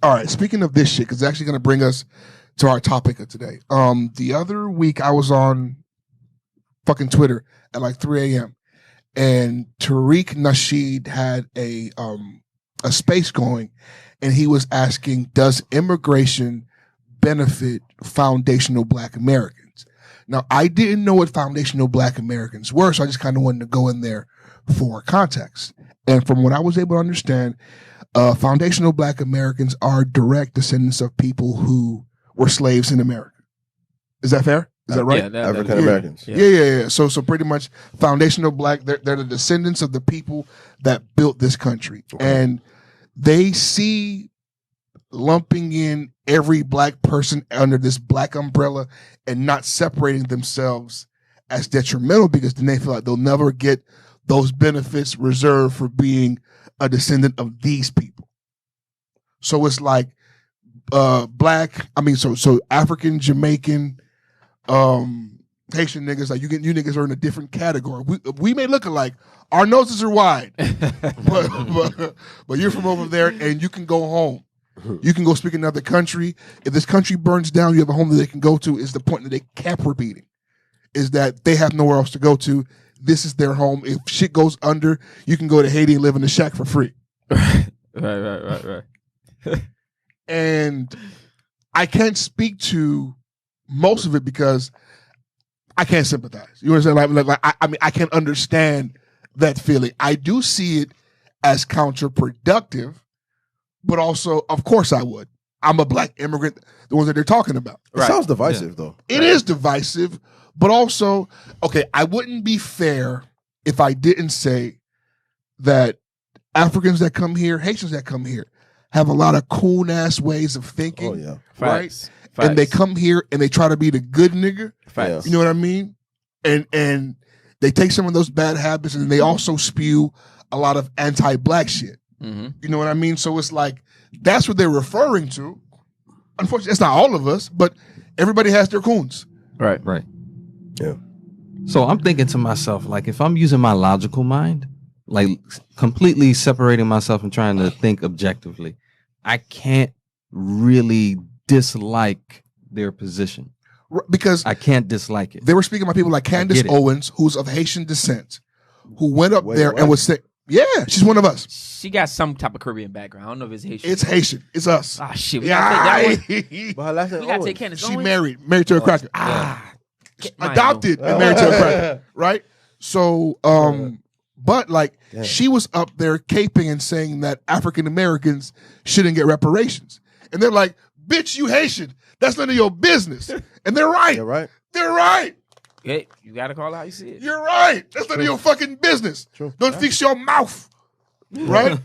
All right. Speaking of this shit, because it's actually going to bring us to our topic of today. The other week I was on fucking Twitter at like 3 a.m. and Tariq Nasheed had a space going, and he was asking, does immigration benefit foundational Black Americans? Now, I didn't know what foundational Black Americans were, so I just kind of wanted to go in there for context. And from what I was able to understand, foundational Black Americans are direct descendants of people who were slaves in America. Is that fair? Is that right? Yeah, African Americans. Yeah. So pretty much foundational Black, they're the descendants of the people that built this country. Okay. And they see lumping in every Black person under this Black umbrella and not separating themselves as detrimental, because then they feel like they'll never get those benefits reserved for being a descendant of these people. So it's like so African, Jamaican, Haitian niggas, like you niggas are in a different category. We may look alike. Our noses are wide, but you're from over there and you can go home. You can go speak in another country. If this country burns down, you have a home that they can go to. Is the point that they kept repeating, is that they have nowhere else to go to. This is their home. If shit goes under, you can go to Haiti and live in a shack for free. Right. And I can't speak to most of it because I can't sympathize. You understand? I can't understand that feeling. I do see it as counterproductive, but also, of course, I would. I'm a Black immigrant, the ones that they're talking about. It sounds divisive, though. It is divisive, but also, okay, I wouldn't be fair if I didn't say that Africans that come here, Haitians that come here, have a lot of cool-ass ways of thinking. Oh, yeah. Right? Facts. And they come here and they try to be the good nigga. Facts. You know what I mean? And they take some of those bad habits and they also spew a lot of anti-Black shit. Mm-hmm. You know what I mean? So it's like, that's what they're referring to. Unfortunately, it's not all of us, but everybody has their coons. Right. Yeah. So I'm thinking to myself, like, if I'm using my logical mind, like completely separating myself and trying to think objectively, I can't really dislike their position. Because I can't dislike it. they were speaking about people like Candace Owens, who's of Haitian descent, who went up there and was saying, yeah, she's one of us. She got some type of Caribbean background. I don't know if it's Haitian. It's Haitian. It's us. Ah, shit. We Yeah. gotta take that one. But her last name We gotta Owens. take Candace She Owens. married to a cracker. Adopted and married to a cracker. Right? So, but like, she was up there caping and saying that African Americans shouldn't get reparations. And they're like, bitch, you Haitian. That's none of your business. And they're right. You're right. They're right. Hey, you gotta call it how you see it. You're right. That's none of your fucking business. True. Don't fix your mouth. Right?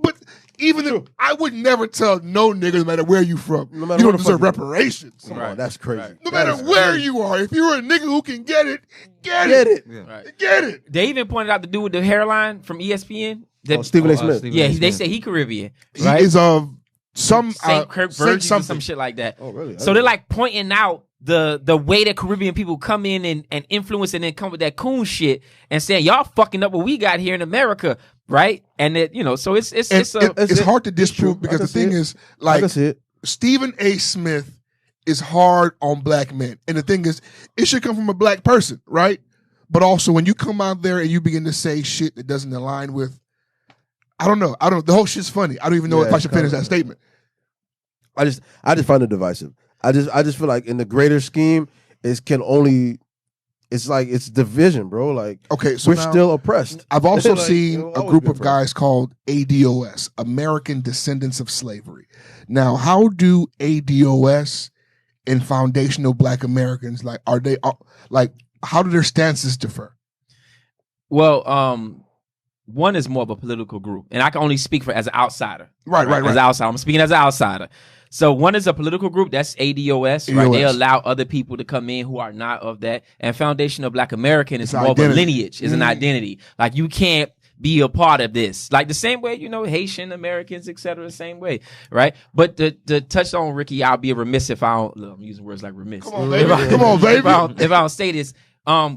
But even if I would never tell no nigga, no matter where you from, No you matter don't where the deserve fuck you reparations. Come on, that's crazy. Right. No matter where you are, if you're a nigga who can get it, get it. Right. Get it. They even pointed out the dude with the hairline from ESPN. That, Stephen A. Smith. Stephen yeah, A. they Smith. say he Caribbean. He Right? is of some Saint Kirk Saint Virgins or some something. shit like that. Oh, really? So they're like pointing out the way that Caribbean people come in and influence and then come with that coon shit and saying y'all fucking up what we got here in America, right? And that, you know, so it's hard to disprove because the thing is, I like, can see it. Stephen A. Smith is hard on Black men, and the thing is, it should come from a Black person, right? But also, when you come out there and you begin to say shit that doesn't align with, I don't know. The whole shit's funny. I don't even know if I should finish that statement. I just find it divisive. I just feel like in the greater scheme, it's division, bro. Like, Okay, so we're now, still oppressed. I've also Like, seen it'll a always group be of oppressed. guys called ADOS, American Descendants of Slavery. Now, how do ADOS and foundational Black Americans, like, how do their stances differ? well, one is more of a political group, and I can only speak for as an outsider. Right. As an outsider, I'm speaking as an outsider. So one is a political group, that's ADOS, right? They ADOS. allow other people to come in who are not of that. And Foundational Black American is It's more identity. of a lineage, is an identity. Like, you can't be a part of this. Like the same way, you know, Haitian Americans, et cetera, the same way, right? But the touch on Ricky, I'll be remiss if I don't, look, I'm using words like remiss. Come on, baby. Come on, baby. If I don't say this,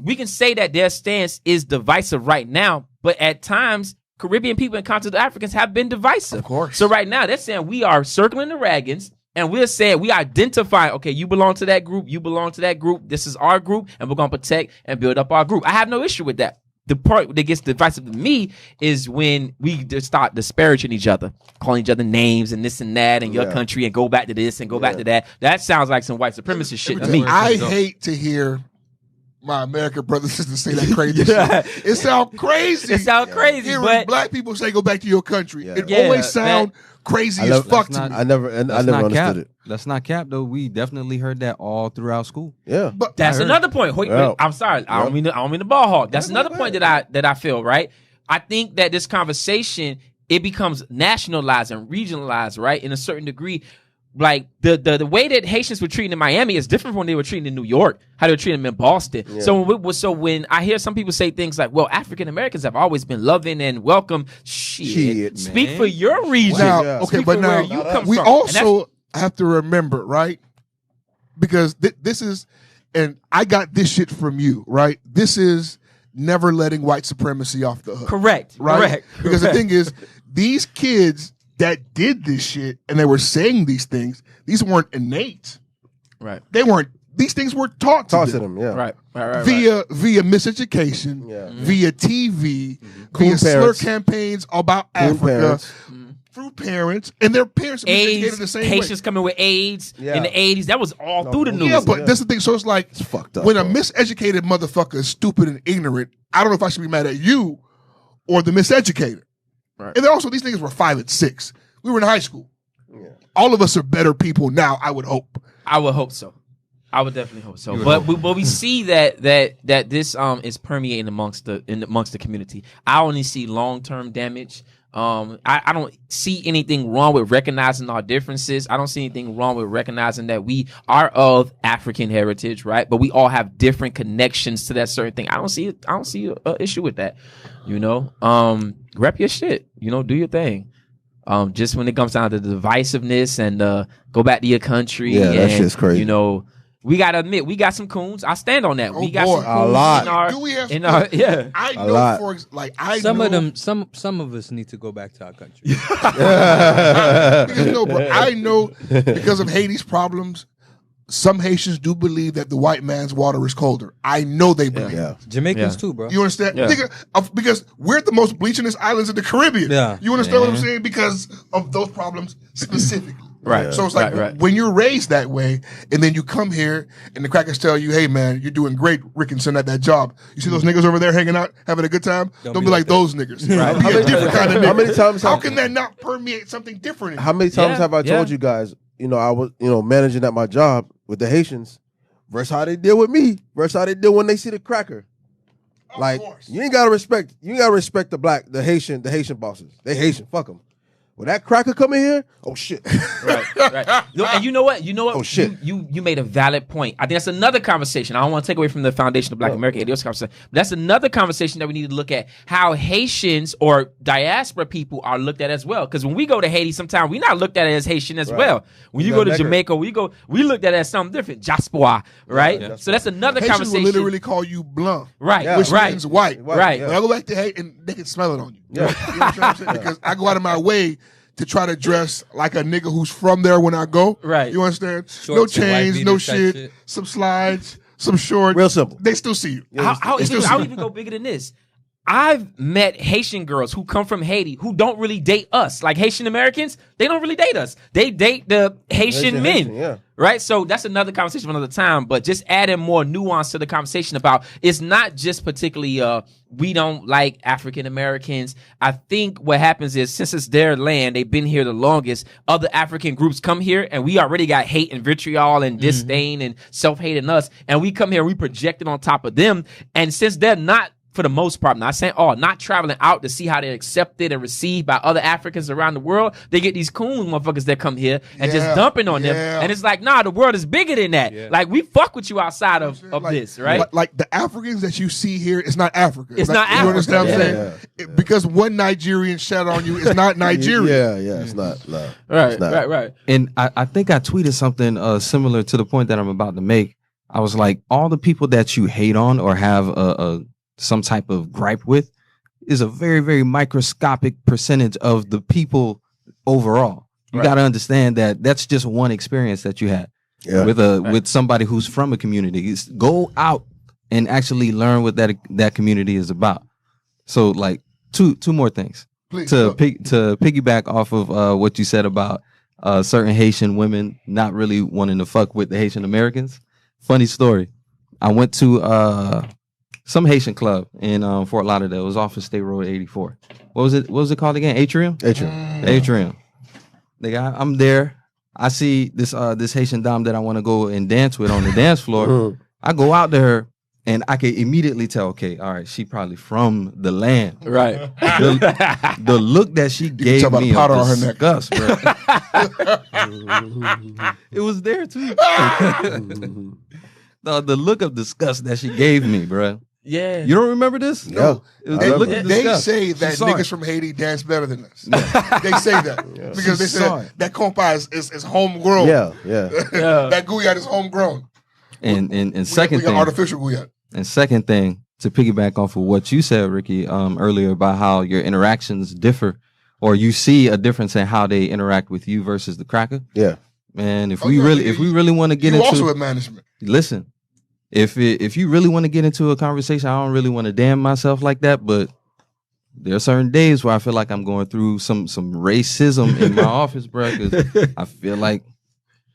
we can say that their stance is divisive right now, but at times Caribbean people and continental Africans have been divisive. Of course. So right now they're saying we are circling the wagons and we're saying we identify, okay, you belong to that group, you belong to that group, this is our group, and we're going to protect and build up our group. I have no issue with that. The part that gets divisive to me is when we just start disparaging each other, calling each other names and this and that and your country and go back to this and go back to that. That sounds like some white supremacist shit to me. I hate to hear my American brothers and sisters say that crazy shit. It sounds crazy. It sounds crazy, Hearing but black people say go back to your country. Yeah. It Yeah, always sound crazy as fuck to me. I never understood it. Let's not cap though. We definitely heard that all throughout school. Yeah, But that's another point. Wait, Yeah. I'm sorry. I don't mean the ball hog. That's another point that I feel, right? I think that this conversation, it becomes nationalized and regionalized, right? In a certain degree. Like the way that Haitians were treated in Miami is different from when they were treated in New York, how they were treated in Boston. Yeah. So when I hear some people say things like, well, African Americans have always been loving and welcome. Shit. Speak man. for your region. Now, Yeah. okay, Speak but for now where you come we from. And also have to remember, right? Because this is, and I got this shit from you, right? This is never letting white supremacy off the hook. Correct. Right? Correct. Because correct. the thing is, these kids that did this shit and they were saying these things, these weren't innate. Right. They weren't, these things were taught to Toss them. to them. Yeah, Right. Via miseducation, Yeah. via TV, Coon via slur parents. campaigns about Coon Africa, parents. through parents, and their parents are miseducated AIDS, the same Haitians way. coming with AIDS Yeah. in the 80s. That was all through the news. Yeah, but that's the thing. So it's like It's fucked up. when a bro. miseducated motherfucker is stupid and ignorant, I don't know if I should be mad at you or the miseducated. Right. And then also, these niggas were 5 and 6. We were in high school. Yeah. All of us are better people now, I would hope. I would hope so. I would definitely hope so. But we see that this is permeating amongst the community. I only see long-term damage. I don't see anything wrong with recognizing our differences. I don't see anything wrong with recognizing that we are of African heritage, right? But we all have different connections to that certain thing. I don't see an issue with that. You know, rep your shit. You know, do your thing. Just when it comes down to the divisiveness and go back to your country. Yeah, that and, shit's crazy. You know, we gotta admit we got some coons. I stand on that. Oh, we got boy. some A coons lot. in our, Do we have in our yeah. I A know lot. I Some know, of them, some of us need to go back to our country. because, no, bro, I know because of Haiti's problems, some Haitians do believe that the white man's water is colder. I know they believe. Yeah. Jamaicans Yeah. too, bro. You understand? Yeah. Because we're the most bleachingest islands in the Caribbean. Yeah. You understand what I'm saying? Because of those problems specifically. Right. So it's like Right. when you're raised that way, and then you come here, and the crackers tell you, "Hey, man, you're doing great, Rickinson, at that job. You see those niggas over there hanging out, having a good time? Don't be like those niggas. Right. Be a different kind of nigga. How many times How have- can that not permeate something different? In you? How many times Yeah, have I told yeah. you guys, I was, managing at my job with the Haitians versus how they deal with me versus how they deal when they see the cracker. Of Like, course. you ain't gotta respect the Haitian bosses. They Haitian, fuck them. When that cracker come in here, oh shit. Right. No, and you know what? Oh, shit. You made a valid point. I think that's another conversation. I don't want to take away from the foundation of Black American ADOS conversation. But that's another conversation that we need to look at how Haitians or diaspora people are looked at as well. Because when we go to Haiti, sometimes we're not looked at as Haitian as Right. well. When you got go to nigger. Jamaica, we looked at it as something different. Diaspora, right? Yeah. So that's another Haitians will conversation. literally call you blanc, Right, Yeah. which right. means white. Right. When I go back to Haiti, and they can smell it on you. Yeah. You know what I'm saying? Because I go out of my way to try to dress like a nigga who's from there when I go. Right. You understand? Shorts no and white chains, no beaters type shit, shit. some slides, some shorts. Real simple. They still see you. I'll They still see I'll you. even go bigger than this. I've met Haitian girls who come from Haiti who don't really date us. Like Haitian Americans, they don't really date us. They date the Haitian men. Haitian, yeah. Right? So that's another conversation for another time. But just adding more nuance to the conversation about it's not just particularly we don't like African Americans. I think what happens is since it's their land, they've been here the longest, other African groups come here and we already got hate and vitriol and disdain and self-hate in us. And we come here, we project it on top of them. And since they're not, for the most part, not saying all, not traveling out to see how they're accepted and received by other Africans around the world, they get these coon motherfuckers that come here and just Yeah, dumping on them. yeah. And it's like, nah, the world is bigger than that. Yeah. Like, we fuck with you outside of Like- this, right? Like the Africans that you see here, it's not Africa. It's Like, not You Africa. understand what I'm Yeah. saying? Because one Nigerian shat on you, it's not Nigeria. Yeah, it's not. No. Right, It's not. right. And I think I tweeted something similar to the point that I'm about to make. I was like, all the people that you hate on or have some type of gripe with, is a very, very microscopic percentage of the people overall. You got to understand that that's just one experience that you had with somebody who's from a community. Go out and actually learn what that community is about. So, like, two more things. Please, to piggyback off of what you said about certain Haitian women not really wanting to fuck with the Haitian Americans. Funny story. I went to some Haitian club in Fort Lauderdale. It was off of State Road 84. What was it called again? Atrium. I'm there. I see this Haitian dame that I want to go and dance with on the dance floor. I go out there and I can immediately tell, okay, all right, she probably from the land. Right. The look that she gave me of powder on her neck. disgust, bro. It was there too. The look of disgust that she gave me, bro. Yeah. You don't remember this? No. It was the look of They disgust. say that She saw niggas it. from Haiti dance better than us. They say that because they She saw said it. that compa is homegrown. Yeah. That guyot is homegrown. And second we got thing, artificial guyot. and second thing, to piggyback off of what you said, Ricky, earlier about how your interactions differ, or you see a difference in how they interact with you versus the cracker. Yeah. Man, if Oh, we yeah, really want to get You into also in management. listen, if you really want to get into a conversation, I don't really want to damn myself like that, but there are certain days where I feel like I'm going through some racism in my office, bro, because I feel like,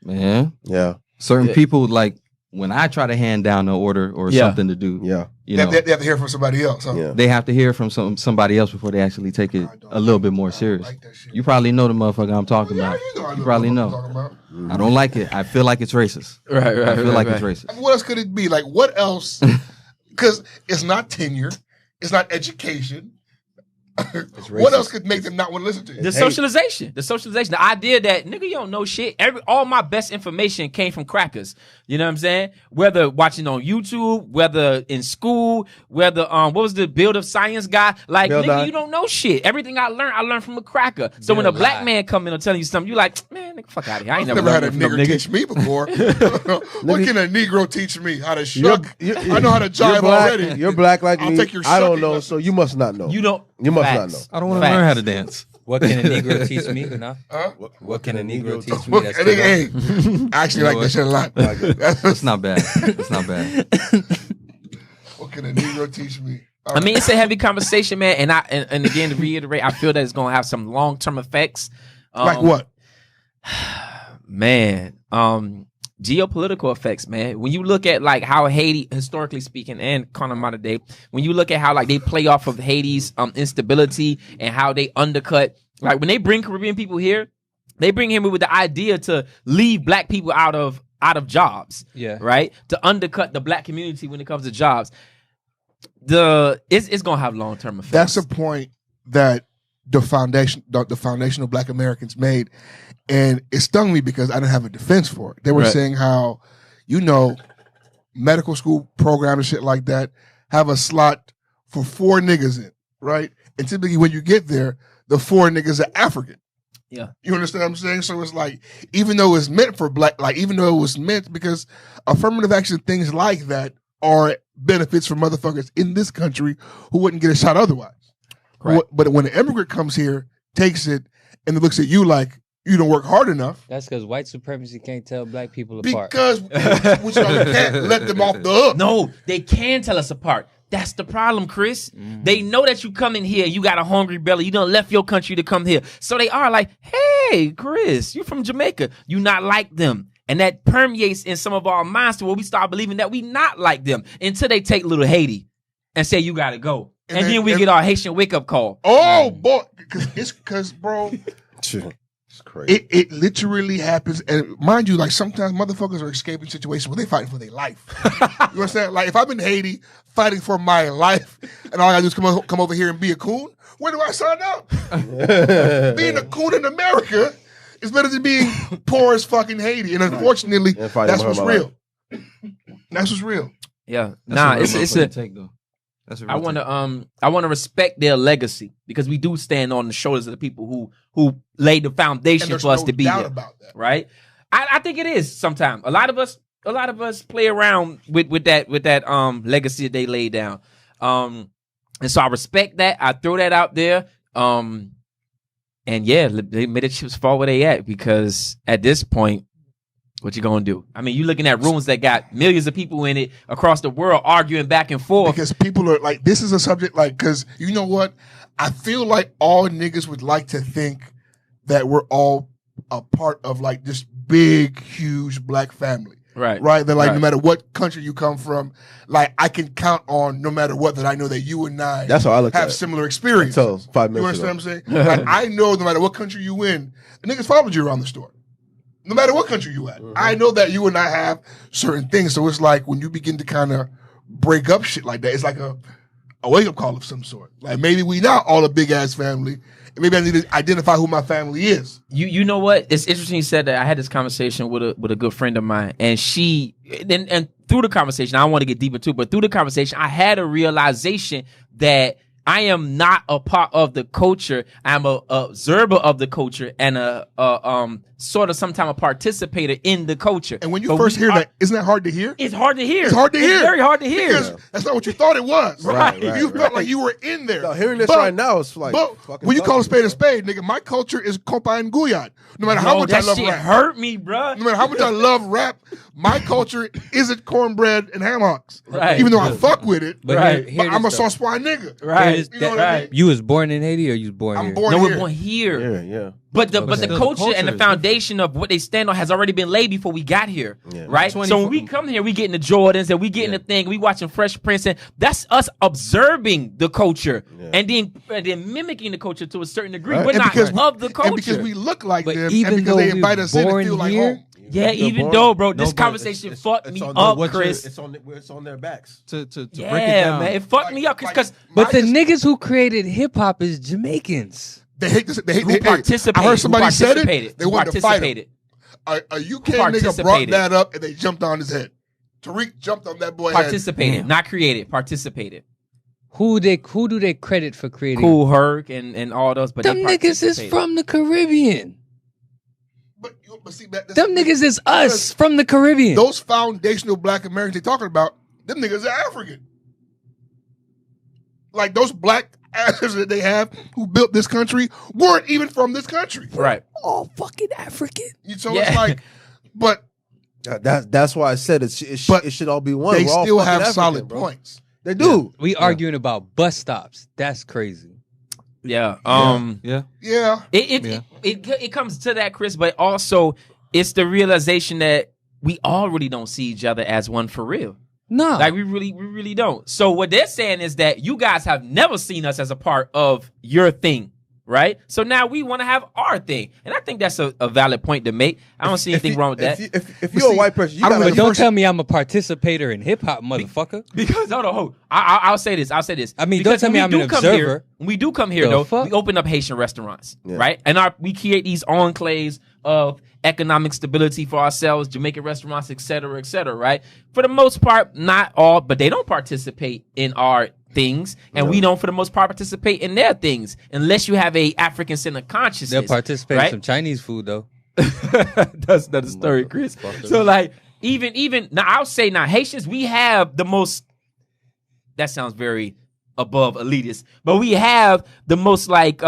man, certain people, like, when I try to hand down an order or something to do, you know, They have to hear from somebody else. Huh? Yeah. they have to hear from somebody else before they actually take it a little bit more serious. like that shit. You probably know the motherfucker I'm talking Yeah, about. you know I You probably what I'm know. talking about. I don't like it. I feel like it's racist. Right. I feel like it's racist. I mean, what else could it be? Like, what else? Because it's not tenure. It's not education. What else could make them not want to listen to you? The socialization, the idea that nigga, you don't know shit. All my best information came from crackers. You know what I'm saying? Whether watching on YouTube, whether in school, whether what was the Build of Science guy? Like, nigga, you don't know shit. Everything I learned from a cracker. So when a black man come in and tell you something, you like, man, nigga, fuck out of here. I ain't Never had a nigger teach me before. What can a Negro teach me? How to shuck? I know how to jive already. You're black like I'll me. take your I don't shucking know, lessons. so you must not know. You don't. You must Facts. not know. I don't want to learn how to dance. What can a Negro teach me? No? Huh? What can a Negro teach me? Look, That's I think, hey, I actually like that shit a lot. It's not bad. It's not bad. What can a Negro teach me? I mean, it's a heavy conversation, man. And again, to reiterate, I feel that it's gonna have some long-term effects. Like what? Man, geopolitical effects, man. When you look at like how Haiti, historically speaking, and kind of modern day, when you look at how like they play off of Haiti's instability and how they undercut, like when they bring Caribbean people here, they bring him with the idea to leave black people out of jobs. Yeah. Right? To undercut the black community when it comes to jobs. It's gonna have long-term effects. That's a point that the foundational Black Americans made, and it stung me because I didn't have a defense for it. They were saying how, medical school program and shit like that have a slot for 4 niggas in, right? And typically when you get there, the 4 niggas are African. Yeah. You understand what I'm saying? So it's like, even though it's meant for black, like even though it was meant because affirmative action, things like that are benefits for motherfuckers in this country who wouldn't get a shot otherwise. Right. But when an immigrant comes here, takes it, and it looks at you like you don't work hard enough. That's because white supremacy can't tell black people apart. Because we can't let them off the hook. No, they can tell us apart. That's the problem, Chris. Mm-hmm. They know that you come in here, you got a hungry belly, you done left your country to come here. So they are like, hey, Chris, you from Jamaica. You not like them. And that permeates in some of our minds to where we start believing that we not like them until they take little Haiti and say, you got to go. And then we get our Haitian wake-up call. Oh, boy. Because, bro, It's crazy. it literally happens. And mind you, like sometimes motherfuckers are escaping situations where they fighting for their life. You understand? Like if I'm in Haiti fighting for my life and all I gotta do is come over here and be a coon, where do I sign up? Being a coon in America is better than being poor as fucking Haiti. And unfortunately, And fighting that's for what's my real. That's what's real. Yeah. That's It's a a... real take, though. That's a real I want to respect their legacy because we do stand on the shoulders of the people who laid the And foundation there's for us no to be doubt here, about that. right? I think it is sometimes. A lot of us play around with that legacy that they laid down. And so I respect that. I throw that out there. And yeah, they made the chips fall where they at, because at this point, what you gonna do? I mean, you looking at rooms that got millions of people in it across the world arguing back and forth. Because people are like, this is a subject, like, because you know what? I feel like all niggas would like to think that we're all a part of like this big, huge black family. Right. Right? That like, Right. no matter what country you come from, like, I can count on, no matter what, that I know that you and I That's how I look have at it. similar experience. Until 5 You minutes understand ago. what I'm saying? Like, I know no matter what country you in, the niggas followed you around the store. No matter what country you at. I know that you and I have certain things. So it's like when you begin to kind of break up shit like that, it's like a wake-up call of some sort. Like, maybe we not all a big-ass family. And maybe I need to identify who my family is. You know what? It's interesting you said that. I had this conversation with a good friend of mine, and she and through the conversation, I don't want to get deep into it, but through the conversation, I had a realization that I am not a part of the culture. I'm a observer of the culture and a sort of sometime a participator in the culture. And when you first hear that, isn't that hard to hear? It's hard to hear. It's hard to hear. It's very hard to hear. Because that's not what you thought it was. Right, You felt like you were in there. No, hearing this But- right now is like. But fucking when you call a tough. spade, nigga, my culture is compa and guyad. No matter how Yo, much I that love shit rap. hurt me, bruh. No matter how much I love rap, my culture isn't cornbread and ham hocks. Right. Even though I fuck with it, But Right. here but I'm a this though. sauce wine nigga. Right. You know what I mean? You was born in Haiti or you was born I'm here? born No, here. we're born here. Yeah. But the still the culture and the culture is foundation of what they stand on has already been laid before we got here, Yeah. right? So when we come here, we getting the Jordans and we getting the thing, we watching Fresh Prince, and that's us observing the culture and then mimicking the culture to a certain degree. Right. We're And not because of the culture. And because we look like But them, even and because though they we invite us in to born feel like here, home. yeah, You're even born- though, bro, No, this but conversation fucked me on up, what you're- Chris. It's on their backs. To break it Yeah, down. man, it fucked me up because But the my- niggas who created hip hop is Jamaicans. They hate this. They hate. who Hey, participated? I heard somebody who said it. participated? They Who wanted to fight him. participated? A UK Who nigga brought participated? that up and they jumped on his head. Tariq jumped on that boy head. Participated, not created. Participated. Who do they credit for creating? Cool Herc and all those, but Them they niggas is participated. from the Caribbean. But see, that's Them niggas is us from the Caribbean. Those foundational black Americans they talking about, them niggas are African. Like those black asses that they have who built this country weren't even from this country. Right. all fucking African. So Yeah. it's like, but That's why I said it should all be one. they We're all still fucking have African, solid bro. points. They do. We arguing about bus stops. That's crazy. Yeah. Yeah. Yeah. It comes to that, Chris, but also it's the realization that we all really don't see each other as one for real. No. Like we really don't. So what they're saying is that you guys have never seen us as a part of your thing, right? So now we want to have our thing, and I think that's a valid point to make. I don't see anything wrong with that. If you're a white person, you I don't gotta know, Don't first- tell me I'm a participator in hip hop, motherfucker. Because hold on, I'll say this. I mean, Because don't tell me when we I'm an do come here- observer. when we do come here, The though, fuck? we open up Haitian restaurants, Yeah. right? And we create these enclaves of economic stability for ourselves, Jamaican restaurants, et cetera, right? For the most part, not all, but they don't participate in our things, and we don't, for the most part, participate in their things, unless you have a African-centered consciousness. They'll participate right? in some Chinese food though. That's another story, Chris. So like even now I'll say now Haitians, we have the most, that sounds very above elitist, but we have the most like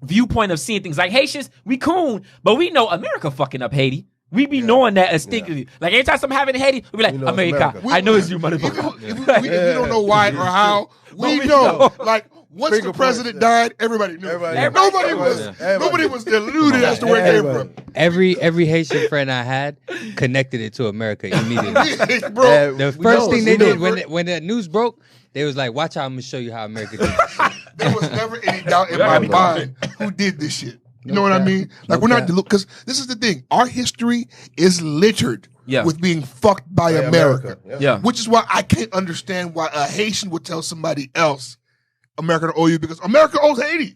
viewpoint of seeing things. Like Haitians, we coon, but we know America fucking up Haiti. We be knowing that instinctively. Like anytime something happen in Haiti, we be like, We know it's America. America. I know it's you, motherfucker. If we don't know why or how, we know. Like once the Fingerprints, president died, everybody knew. Everybody Nobody was deluded as to where it came from. Every Haitian friend I had connected it to America immediately. Bro, The We first know, thing we they know. did when the news broke, they was like, "Watch out, I'm gonna show you how America did this shit." there was never any doubt in my mind who did this shit. You know what I mean? Like we're not because this is the thing. Our history is littered with being fucked by America. Yeah. Which is why I can't understand why a Haitian would tell somebody else America don't owe you, because America owes Haiti.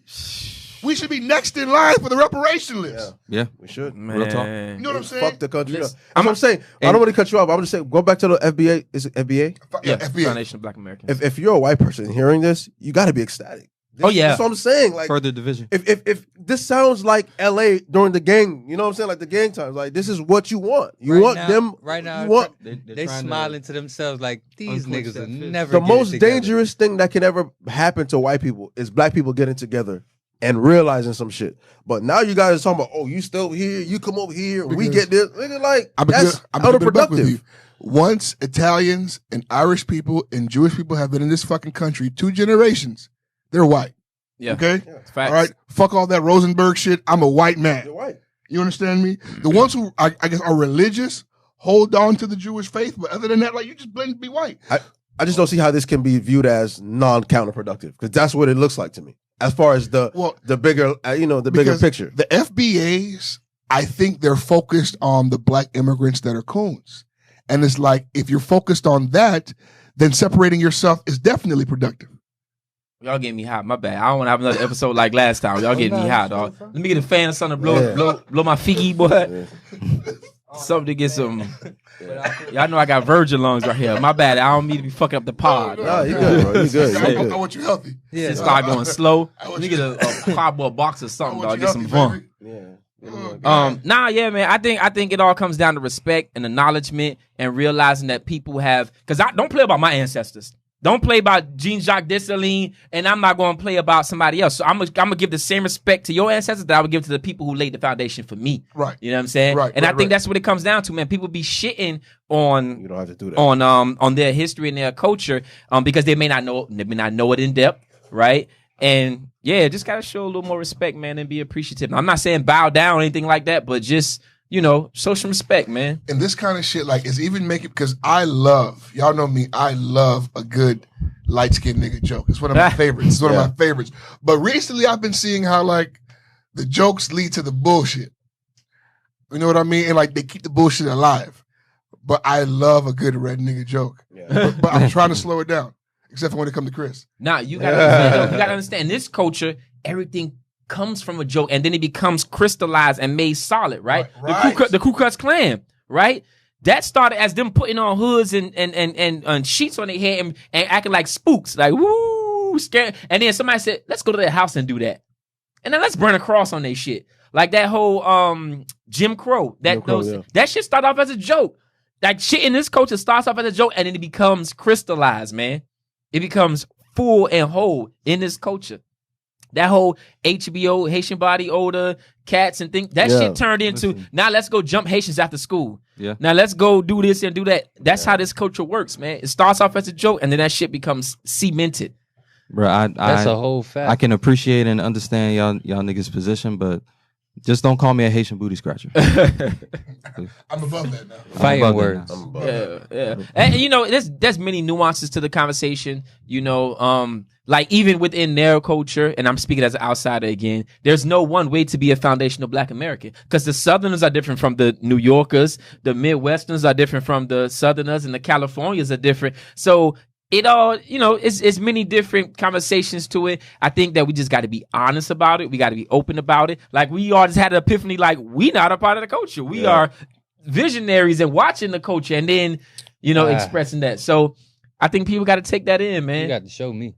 We should be next in line for the reparation list. Yeah. We should. Real talk. You know what I'm saying? Fuck the country. Listen, That's what I'm saying. I don't want to cut you off. I'm just saying, go back to the FBA. Is it FBA? Yeah, Yeah, FBA. Foundation of Black Americans. If you're a white person hearing this, you got to be ecstatic. That's what I'm saying. Like Further division. If this sounds like L.A. during the gang, you know what I'm saying? Like the gang times. Like this is what you want. You want them. Right now, you want they smiling to themselves like these niggas will never. the get most it together. dangerous thing that can ever happen to white people is black people getting together and realizing some shit. But now you guys are talking about, oh, you still here, you come over here, we get this. Nigga, like, that's counterproductive. Once Italians and Irish people and Jewish people have been in this fucking country 2 generations, they're white. Yeah. Okay? Yeah. Facts. All right? Fuck all that Rosenberg shit. I'm a white man. You're white. You understand me? The ones who, I guess, are religious hold on to the Jewish faith, but other than that, like, you just blatantly be white. I just don't see how this can be viewed as non-counterproductive, because that's what it looks like to me. As far as the bigger, the bigger picture. The FBAs, I think they're focused on the black immigrants that are coons. And it's like, if you're focused on that, then separating yourself is definitely productive. Y'all getting me hot. My bad. I don't want to have another episode like last time. Y'all getting me hot, dog. Let me get a fan or something to blow my figgy, boy. Something to get some. Y'all know I got virgin lungs right here. My bad. I don't mean to be fucking up the pod. No, you good, bro. You good. I want you healthy. Yeah. Start going slow. Let me get a cardboard box or something, dog. Get some fun. Man. I think it all comes down to respect and acknowledgement and realizing that people have. Because I don't play about my ancestors. Don't play about Jean-Jacques Dessalines, and I'm not going to play about somebody else. So I'm gonna give the same respect to your ancestors that I would give to the people who laid the foundation for me. Right. You know what I'm saying? Right. And I think that's what it comes down to, man. People be shitting on You don't have to do that. on their history and their culture because they may not know it in depth, right? And yeah, just gotta show a little more respect, man, and be appreciative. I'm not saying bow down or anything like that, but just show some respect, man. And this kind of shit, like, is even making, because y'all know me, I love a good light-skinned nigga joke. It's one of my favorites. It's one of my favorites. But recently I've been seeing how, like, the jokes lead to the bullshit. You know what I mean? And, like, they keep the bullshit alive. But I love a good red nigga joke. Yeah. But I'm trying to slow it down, except for when it comes to Chris. Nah, you gotta understand, in this culture, everything comes from a joke, and then it becomes crystallized and made solid, right? The Ku Klux Klan, right? That started as them putting on hoods and sheets on their head and acting like spooks, like woo, scared. And then somebody said, "Let's go to their house and do that," and then let's burn a cross on their shit, like that whole Jim Crow. That shit started off as a joke. Like shit in this culture starts off as a joke, and then it becomes crystallized, man. It becomes full and whole in this culture. That whole HBO, Haitian body odor, cats and things, that shit turned into, now let's go jump Haitians after school. Yeah. Now let's go do this and do that. That's how this culture works, man. It starts off as a joke, and then that shit becomes cemented. Bro, that's a whole fact. I can appreciate and understand y'all niggas' position, but just don't call me a Haitian booty scratcher. I'm above that now. Fighting words. Yeah. And there's many nuances to the conversation. Like even within their culture, and I'm speaking as an outsider again, there's no one way to be a foundational Black American, because the Southerners are different from the New Yorkers, the Midwesterners are different from the Southerners, and the Californians are different. So it all, it's many different conversations to it. I think that we just got to be honest about it. We got to be open about it. Like we all just had an epiphany, like we not a part of the culture. We are visionaries and watching the culture, and then, expressing that. So I think people got to take that in, man. You got to show me.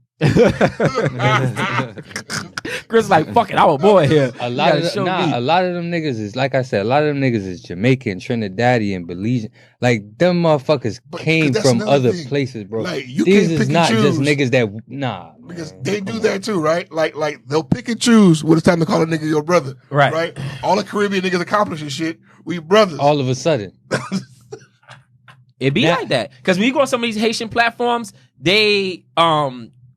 Chris like, fuck it, I'm a boy here. A lot of them niggas is, like I said, a lot of them niggas is Jamaican, Trinidadian, Belizean. Like them motherfuckers came from other places, bro. Like, you These can't is pick not and choose. just niggas that because they do that too, right? Like they'll pick and choose when it's time to call a nigga your brother, right? All the Caribbean niggas accomplishing shit. We brothers. All of a sudden. It be like that, because when you go on some of these Haitian platforms, they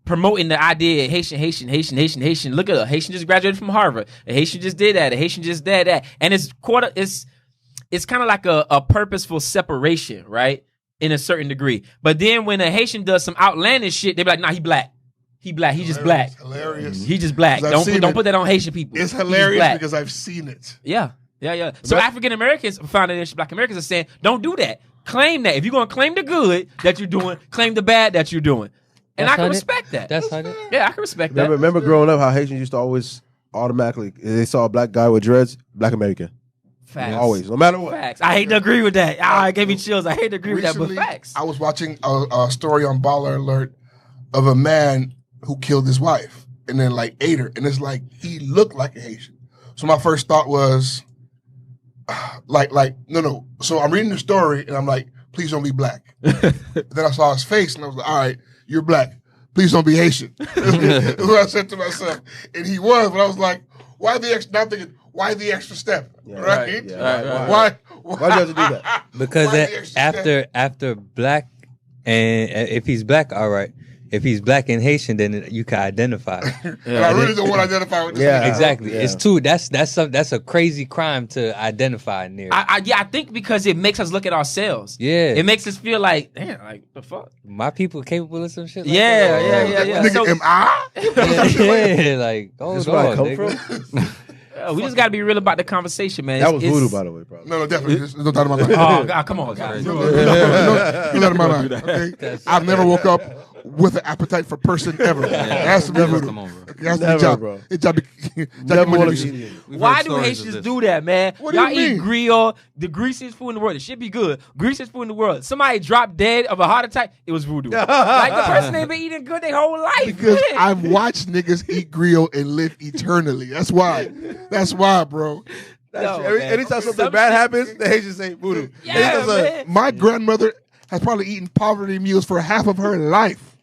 promoting the idea Haitian. Look at a Haitian just graduated from Harvard. A Haitian just did that. A Haitian just did that. And it's kind of like a purposeful separation, right? In a certain degree. But then when a Haitian does some outlandish shit, they be like, nah, he black. He black. He just black. Hilarious. He just black. Don't put that on Haitian people. It's hilarious because I've seen it. Yeah. So African Americans, foundation Black Americans are saying, don't do that. Claim that. If you're going to claim the good that you're doing, claim the bad that you're doing. And I can respect that. That's how I can respect that. Remember growing up how Haitians used to always automatically, they saw a black guy with dreads, Black American. Facts. Always, no matter what. Facts. I hate to agree with that. It gave me chills. I hate to agree with that, but facts. I was watching a story on Baller Alert of a man who killed his wife. and then like ate her, and it's like he looked like a Haitian. So my first thought was, no. So I'm reading the story, and I'm like, please don't be black. Then I saw his face, and I was like, all right, you're black. Please don't be Haitian. That's what I said to myself, and he was. But I was like, why the extra? Not thinking, why the extra step? Yeah, right? Yeah, Why do you have to do that? Because after black, and if he's black, all right. If he's black and Haitian, then you can identify. And I really don't want to identify with this. Yeah, exactly. Yeah. It's two. That's a crazy crime to identify near. I think because it makes us look at ourselves. Yeah, it makes us feel like, damn, like the fuck. My people capable of some shit. Like yeah. Nigga, So, am I? Yeah, like that's where I come from. We just got to be real about the conversation, man. That was voodoo, by the way, probably. No, definitely. There's no doubt in my mind. Oh, God, come on, guys. No doubt in my mind. Okay? I've never woke up with an appetite for person ever. It has to be voodoo. Come on, bro. It has to Never, be job. bro. It job. Never want to be. Why do Haitians do that, man? What do Y'all you eat mean? griot, the greasiest food in the world. It should be good. Greasiest food in the world. Somebody dropped dead of a heart attack. It was voodoo. Like the person ain't been eating good their whole life. Because man. I've watched niggas eat griot and live eternally. That's why. That's why, bro. No, Anytime something bad happens, the Haitians say voodoo. Yeah, man. My grandmother has probably eaten poverty meals for half of her life.